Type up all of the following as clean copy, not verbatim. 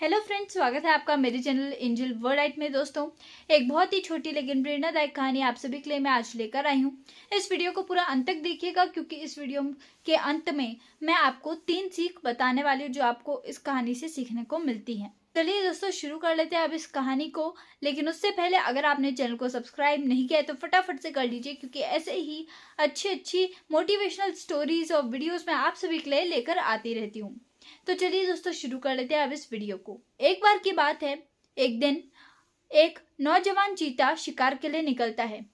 Hello friends, स्वागत है आपका मेरे चैनल एंजल वर्ल्ड लाइट में। दोस्तों, एक बहुत ही छोटी लेकिन प्रेरणादायक कहानी आप सभी के लिए मैं आज लेकर आई हूँ। इस वीडियो को पूरा अंत तक देखिएगा, क्योंकि इस वीडियो के अंत में मैं आपको 3 सीख बताने वाली हूँ जो आपको इस कहानी से सीखने को मिलती है। चलिए दोस्तों, शुरू कर लेते हैं अब इस कहानी को। लेकिन उससे पहले अगर आपने चैनल को सब्सक्राइब नहीं किया है तो फटाफट से कर लीजिए, क्योंकि ऐसे ही अच्छी मोटिवेशनल स्टोरीज और वीडियोस मैं आप सभी के लिए लेकर आती रहती हूँ। तो चलिए दोस्तों, शुरू कर लेते हैं अब इस वीडियो को। एक बार की बात है, एक दिन एक नौजवान चीता शिकार के लिए निकलता है।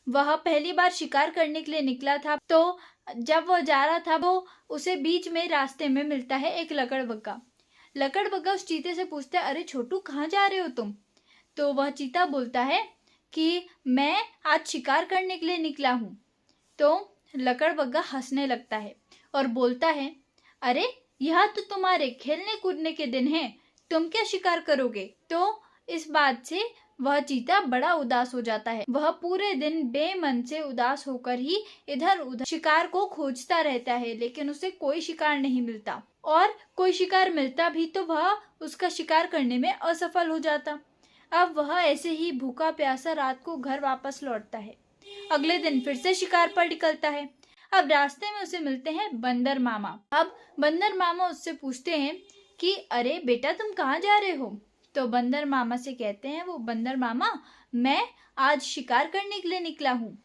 वह पहली बार शिकार करने के लिए निकला था, तो जब वह जा रहा था वो उसे बीच में रास्ते में मिलता है एक लकड़बग्गा। लकड़बग्गा उस चीते से पूछता है, अरे छोटू, कहाँ जा रहे हो तुम? तो वह चीता बोलता है कि मैं आज शिकार करने के लिए निकला हूँ। तो लकड़बग्गा हंसने लगता है और बोलता है, अरे यह तो तुम्हारे खेलने कूदने के दिन है, तुम क्या शिकार करोगे? तो इस बात से वह चीता बड़ा उदास हो जाता है। वह पूरे दिन बेमन से उदास होकर ही इधर उधर शिकार को खोजता रहता है, लेकिन उसे कोई शिकार नहीं मिलता, और कोई शिकार मिलता भी तो वह उसका शिकार करने में असफल हो जाता। अब वह ऐसे ही भूखा प्यासा रात को घर वापस लौटता है। अगले दिन फिर से शिकार पर निकलता है। अब रास्ते में उसे मिलते हैं बंदर मामा। अब बंदर मामा उससे पूछते हैं कि अरे बेटा, तुम कहाँ जा रहे हो? तो बंदर मामा से कहते हैं वो बंदर मामा, मैं आज शिकार करने के लिए निकला हूँ।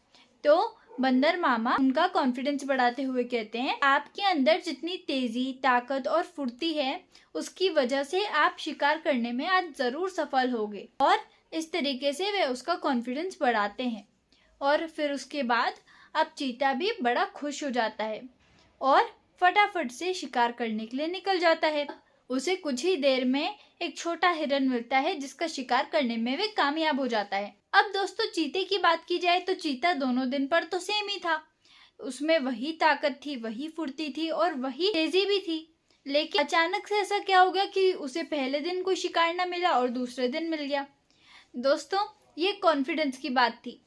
तो बंदर मामा उनका कॉन्फिडेंस बढ़ाते हुए कहते हैं, आपके अंदर जितनी तेजी, ताकत और फुर्ती है, उसकी वजह से आप शिकार करने में आज जरूर सफल होगे। और इस तरीके से वे उसका कॉन्फिडेंस बढ़ाते हैं। और फिर उसके बाद अब चीता भी बड़ा खुश हो जाता है और फटाफट से शिकार करने के लिए निकल जाता है। उसे कुछ ही देर में एक छोटा हिरन मिलता है, जिसका शिकार करने में वे कामयाब हो जाता है। अब दोस्तों, चीते की बात की जाए तो चीता दोनों दिन पर तो सेम ही था। उसमें वही ताकत थी, वही फुर्ती थी और वही तेजी भी थी। लेकिन अचानक से ऐसा क्या हो गया कि उसे पहले दिन कोई शिकार न मिला और दूसरे दिन मिल गया। दोस्तों, ये कॉन्फिडेंस की बात थी।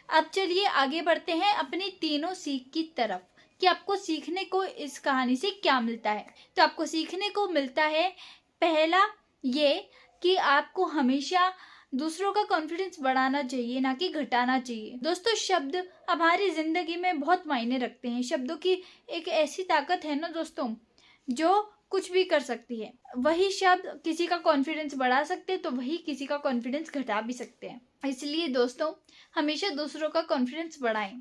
अब चलिए आगे बढ़ते हैं अपनी तीनों सीख की तरफ कि आपको सीखने को इस कहानी से क्या मिलता है। तो आपको सीखने को मिलता है, पहला ये कि आपको हमेशा दूसरों का कॉन्फिडेंस बढ़ाना चाहिए, ना कि घटाना चाहिए। दोस्तों, शब्द हमारी जिंदगी में बहुत मायने रखते हैं। शब्दों की एक ऐसी ताकत है ना दोस्तों, जो कुछ भी कर सकती है। वही शब्द किसी का कॉन्फिडेंस बढ़ा सकते हैं, तो वही किसी का कॉन्फिडेंस घटा भी सकते हैं। इसलिए दोस्तों, हमेशा दूसरों का कॉन्फिडेंस बढ़ाएं।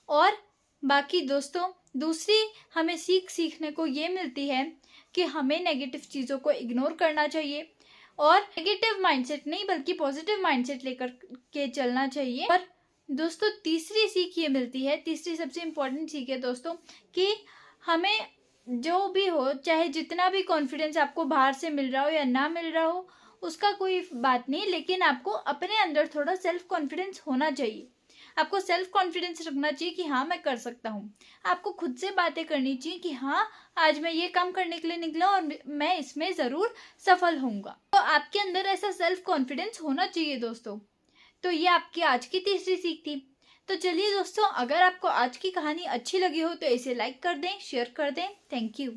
और बाकी दोस्तों, दूसरी हमें सीखने को ये मिलती है कि हमें नेगेटिव चीज़ों को इग्नोर करना चाहिए, और नेगेटिव माइंडसेट नहीं बल्कि पॉजिटिव माइंडसेट लेकर के चलना चाहिए। और दोस्तों, तीसरी सीख ये मिलती है, तीसरी सबसे इम्पोर्टेंट सीख है दोस्तों, कि हमें जो भी हो, चाहे जितना भी कॉन्फिडेंस आपको बाहर से मिल रहा हो या ना मिल रहा हो, उसका कोई बात नहीं, लेकिन आपको अपने अंदर थोड़ा सेल्फ कॉन्फिडेंस होना चाहिए। आपको सेल्फ कॉन्फिडेंस रखना चाहिए कि हाँ, मैं कर सकता हूँ। आपको खुद से बातें करनी चाहिए कि हाँ, आज मैं ये काम करने के लिए निकला और मैं इसमें ज़रूर सफल होऊंगा। तो आपके अंदर ऐसा सेल्फ कॉन्फिडेंस होना चाहिए दोस्तों। तो ये आपकी आज की तीसरी सीख थी। तो चलिए दोस्तों, अगर आपको आज की कहानी अच्छी लगी हो तो इसे लाइक कर दें, शेयर कर दें। Thank you.